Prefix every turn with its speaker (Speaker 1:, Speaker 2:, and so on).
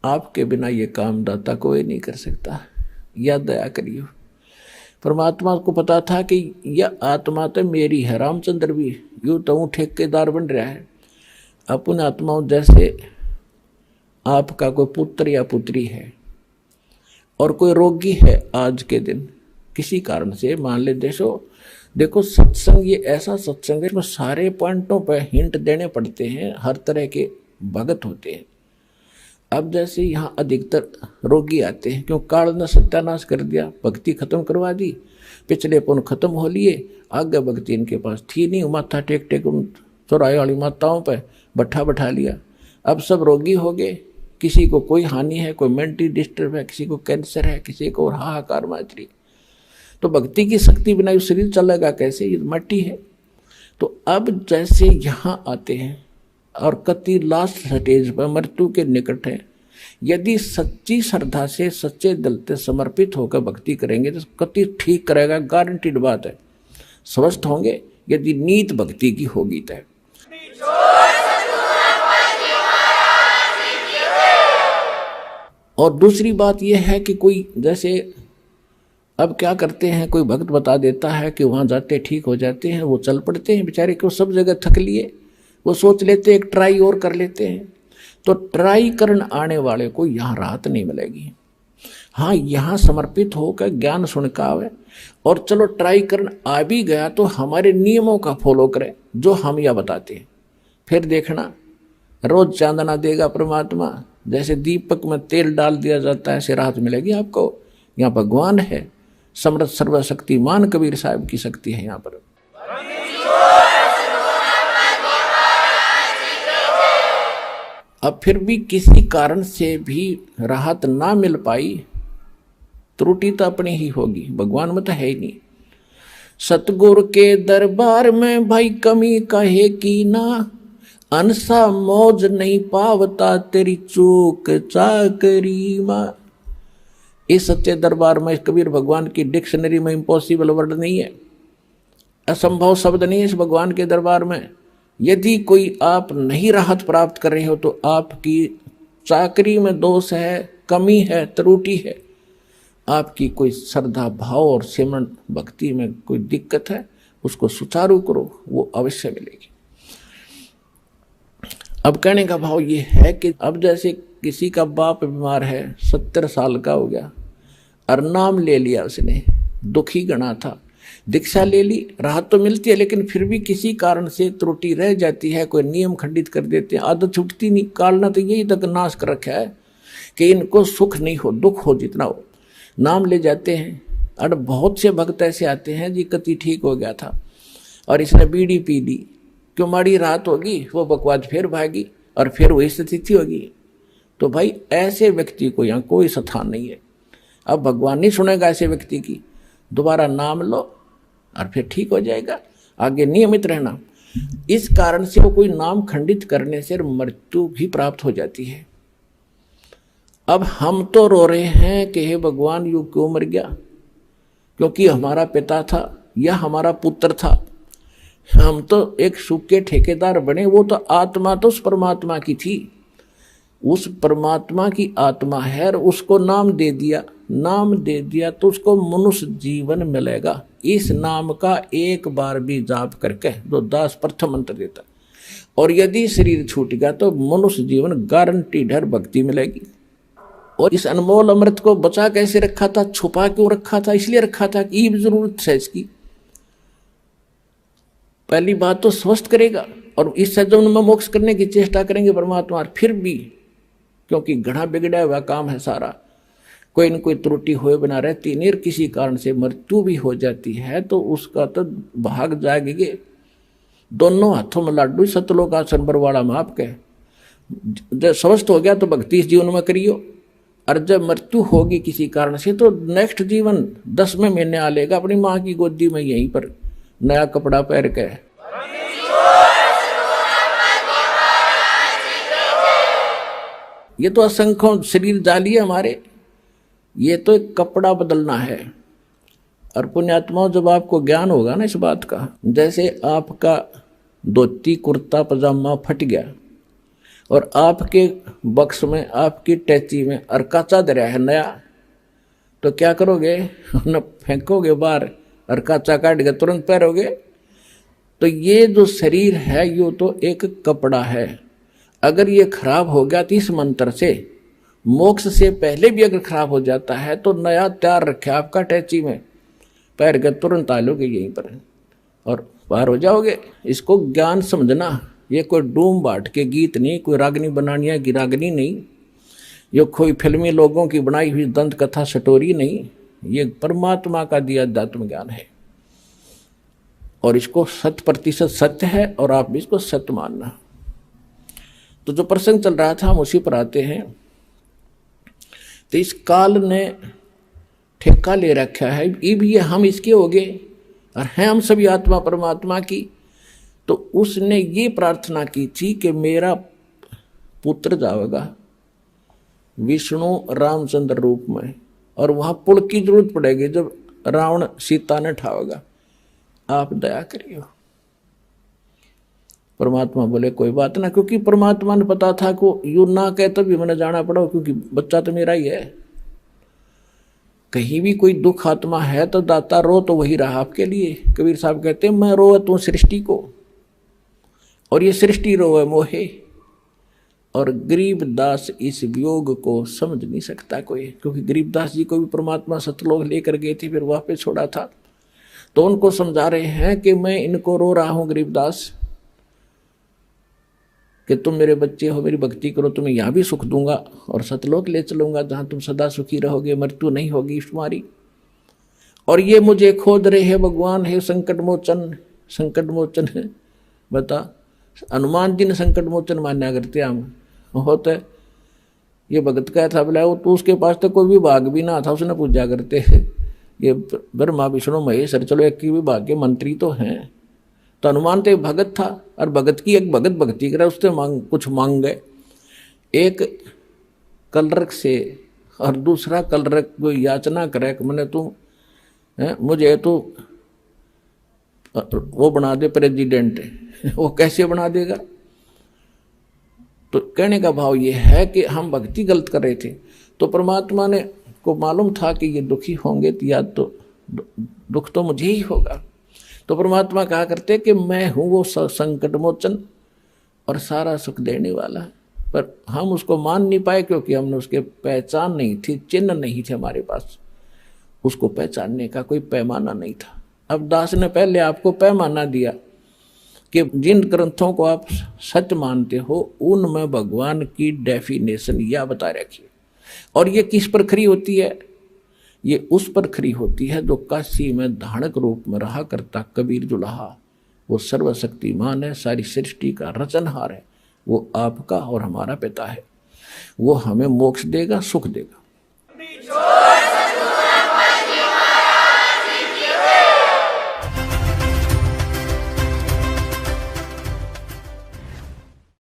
Speaker 1: आपके बिना ये काम दाता कोई नहीं कर सकता, या दया करियो। परमात्मा को पता था कि यह आत्मा तो मेरी है, रामचंद्र भी यूं तो ठेकेदार बन रहा है। अपन आत्माओं जैसे आपका कोई पुत्र या पुत्री है और कोई रोगी है आज के दिन किसी कारण से, मान ले देखो सत्संग ये ऐसा सत्संग है इसमें सारे पॉइंटों पर हिंट देने पड़ते हैं, हर तरह के भगत होते हैं। अब जैसे यहाँ अधिकतर रोगी आते हैं, क्यों काल ने सत्यानाश कर दिया, भक्ति खत्म करवा दी, पिछले पुण्य खत्म हो लिए, आगे भक्ति इनके पास थी नहीं, माथा टेक टेक उन चौराहे वाली माताओं पर बैठा लिया। अब सब रोगी हो गए, किसी को कोई हानि है, कोई मेंटली डिस्टर्ब है, किसी को कैंसर है, किसी को हाहाकार माचरी। तो भक्ति की शक्ति बिना शरीर चलेगा कैसे, ये मट्टी है। तो अब जैसे यहाँ आते हैं और कति लास्ट स्टेज पर मृत्यु के निकट है, यदि सच्ची श्रद्धा से सच्चे दिल से समर्पित होकर भक्ति करेंगे तो कति ठीक करेगा, गारंटीड बात है। स्वस्थ होंगे यदि नीत भक्ति की होगी तय। और दूसरी बात यह है कि कोई जैसे अब क्या करते हैं, कोई भक्त बता देता है कि वहाँ जाते ठीक हो जाते हैं, वो चल पड़ते हैं बेचारे, क्यों सब जगह थक लिए, वो सोच लेते एक ट्राई और कर लेते हैं। तो ट्राई करने आने वाले को यहाँ राहत नहीं मिलेगी। हाँ, यहाँ समर्पित होकर ज्ञान सुन का आवे और चलो ट्राई करने आ भी गया तो हमारे नियमों का फॉलो करे जो हम यह बताते हैं। फिर देखना रोज चांदना देगा परमात्मा, जैसे दीपक में तेल डाल दिया जाता है, ऐसे राहत मिलेगी आपको। यहाँ भगवान है, समर्थ सर्वशक्तिमान कबीर साहब की शक्ति है यहाँ पर। अब फिर भी किसी कारण से भी राहत ना मिल पाई, त्रुटि तो अपनी ही होगी, भगवान में तो है ही नहीं। सतगुरु के दरबार में भाई कमी कहे की ना, अनसा मौज नहीं पावता तेरी चूक चाकरी मां। इस सच्चे दरबार में कबीर भगवान की डिक्शनरी में इम्पॉसिबल वर्ड नहीं है, असंभव शब्द नहीं है इस भगवान के दरबार में। यदि कोई आप नहीं राहत प्राप्त कर रहे हो तो आपकी चाकरी में दोष है, कमी है, त्रुटि है, आपकी कोई श्रद्धा भाव और सिमरन भक्ति में कोई दिक्कत है, उसको सुचारू करो, वो अवश्य मिलेगी। अब कहने का भाव ये है कि अब जैसे किसी का बाप बीमार है, 70 साल का हो गया और नाम ले लिया उसने, दुखी गणा था, दीक्षा ले ली, राहत तो मिलती है, लेकिन फिर भी किसी कारण से त्रुटि रह जाती है, कोई नियम खंडित कर देते हैं, आदत छूटती नहीं। काल ने तो यही तक नाश कर रखा है कि इनको सुख नहीं हो, दुख हो जितना हो, नाम ले जाते हैं। और बहुत से भक्त ऐसे आते हैं जी कति ठीक हो गया था और इसने बीड़ी पी ली, क्यों माड़ी राहत होगी, वो बकवाद फिर भागी और फिर वही स्थिति होगी। तो भाई ऐसे व्यक्ति को यहाँ कोई स्थान नहीं है। अब भगवान नहीं सुनेगा ऐसे व्यक्ति की, दोबारा नाम लो और फिर ठीक हो जाएगा, आगे नियमित रहना। इस कारण से वो कोई नाम खंडित करने से मृत्यु भी प्राप्त हो जाती है। अब हम तो रो रहे हैं कि हे भगवान यू क्यों मर गया, क्योंकि हमारा पिता था या हमारा पुत्र था, हम तो एक सुख के ठेकेदार बने। वो तो आत्मा तो उस परमात्मा की थी, उस परमात्मा की आत्मा है और उसको नाम दे दिया, नाम दे दिया तो उसको मनुष्य जीवन मिलेगा। इस नाम का एक बार भी जाप करके जो दास प्रथम मंत्र देता, और यदि शरीर छूट गया तो मनुष्य जीवन गारंटीड है, भक्ति मिलेगी। और इस अनमोल अमृत को बचा कैसे रखा था, छुपा क्यों रखा था, इसलिए रखा था कि ये जरूरत है इसकी। पहली बात तो स्वस्थ करेगा और इस सज्जन में मोक्ष करने की चेष्टा करेंगे परमात्मा। फिर भी क्योंकि घड़ा बिगड़ा हुआ काम है सारा, कोई न कोई त्रुटि हुए बिना रहती नहीं, किसी कारण से मृत्यु भी हो जाती है तो उसका तो भाग जाएंगे। दोनों हाथों में लाडू, सतलोक आसन बरवाड़ा में आपके। जब स्वस्थ हो गया तो भक्ति इस जीवन में करियो, और जब मृत्यु होगी किसी कारण से तो नेक्स्ट जीवन 10वें महीने आ लेगा अपनी माँ की गोदी में, यहीं पर नया कपड़ा पहन के। ये तो असंख्यों शरीर जाली है हमारे, ये तो एक कपड़ा बदलना है। और पुण्यात्माओं जब आपको ज्ञान होगा ना इस बात का, जैसे आपका धोती कुर्ता पजामा फट गया और आपके बक्स में, आपकी टैची में अरकाचा दरिया है नया, तो क्या करोगे? न फेंकोगे बाहर, अरकाचा काट के तुरंत पहनोगे? तो ये जो शरीर है ये तो एक कपड़ा है। अगर ये खराब हो गया तो इस मंत्र से, मोक्ष से पहले भी अगर खराब हो जाता है तो नया तैयार रखे आपका टैची में, पैर के तुरंत आ लोगे यहीं पर और पार हो जाओगे। इसको ज्ञान समझना। ये कोई डूम बाट के गीत नहीं, कोई रागनी बनानिया की रागनी नहीं, ये कोई फिल्मी लोगों की बनाई हुई दंत कथा स्टोरी नहीं, ये परमात्मा का दिया अध्यात्म ज्ञान है और इसको 100% सत्य है और आप भी इसको सत्य मानना। तो जो प्रसंग चल रहा था हम उसी पर आते हैं। तो इस काल ने ठेका ले रखा है, ये भी हम इसके हो गए और हैं हम सभी आत्मा परमात्मा की। तो उसने ये प्रार्थना की थी कि मेरा पुत्र जाएगा विष्णु रामचंद्र रूप में, और वहां पुल की जरूरत पड़ेगी जब रावण सीता ने ठावेगा, आप दया करियो। परमात्मा बोले कोई बात ना, क्योंकि परमात्मा ने पता था को यू ना कहे तभी मैंने जाना पड़ा, क्योंकि बच्चा तो मेरा ही है। कहीं भी कोई दुख आत्मा है तो दाता रो तो वही रहा आपके लिए। कबीर साहब कहते हैं मैं रो तू सृष्टि को, और ये सृष्टि रोवे मोहे, और गरीबदास इस वियोग को समझ नहीं सकता कोई, क्योंकि गरीबदास जी को भी परमात्मा सतलोक लेकर गए थे, फिर वापस छोड़ा था। तो उनको समझा रहे हैं कि मैं इनको रो रहा हूं गरीबदास, कि तुम मेरे बच्चे हो, मेरी भक्ति करो, तुम्हें यहां भी सुख दूंगा और सतलोक ले चलूंगा जहां तुम सदा सुखी रहोगे, मृत्यु नहीं होगी तुम्हारी। और ये मुझे खोद रहे हैं भगवान है संकट मोचन। संकट मोचन है, बता हनुमान जी ने संकट मोचन मान्या करते हम होते। ये भगत का था बोला, वो तो उसके पास तो कोई विभाग भी ना था, उसने पूजा करते ये ब्रह्मा विष्णु महेश, चलो एक की विभाग के मंत्री तो हैं। तो हनुमान तो एक भगत था, और भगत की एक भगत भक्ति करे, उससे कुछ मांग गए। एक कलरक से और दूसरा कलरक को याचना करे कि मैंने तू मुझे तो वो बना दे प्रेसिडेंट। वो कैसे बना देगा? तो कहने का भाव ये है कि हम भक्ति गलत कर रहे थे, तो परमात्मा ने को मालूम था कि ये दुखी होंगे तो या तो दुख तो मुझे ही होगा। तो परमात्मा कहा करते कि मैं हूं वो संकट मोचन और सारा सुख देने वाला, पर हम उसको मान नहीं पाए क्योंकि हमने उसके पहचान नहीं थी, चिन्ह नहीं थे हमारे पास, उसको पहचानने का कोई पैमाना नहीं था। अब दास ने पहले आपको पैमाना दिया कि जिन ग्रंथों को आप सत्य मानते हो उनमें भगवान की डेफिनेशन यह बता रखी है। और ये किस पर खरी होती है? ये उस पर खरी होती है जो काशी में धानक रूप में रहा करता कबीर जुलाहा। वो सर्वशक्तिमान है, सारी सृष्टि का रचनहार है, वो आपका और हमारा पिता है। वो हमें मोक्ष देगा, सुख देगा।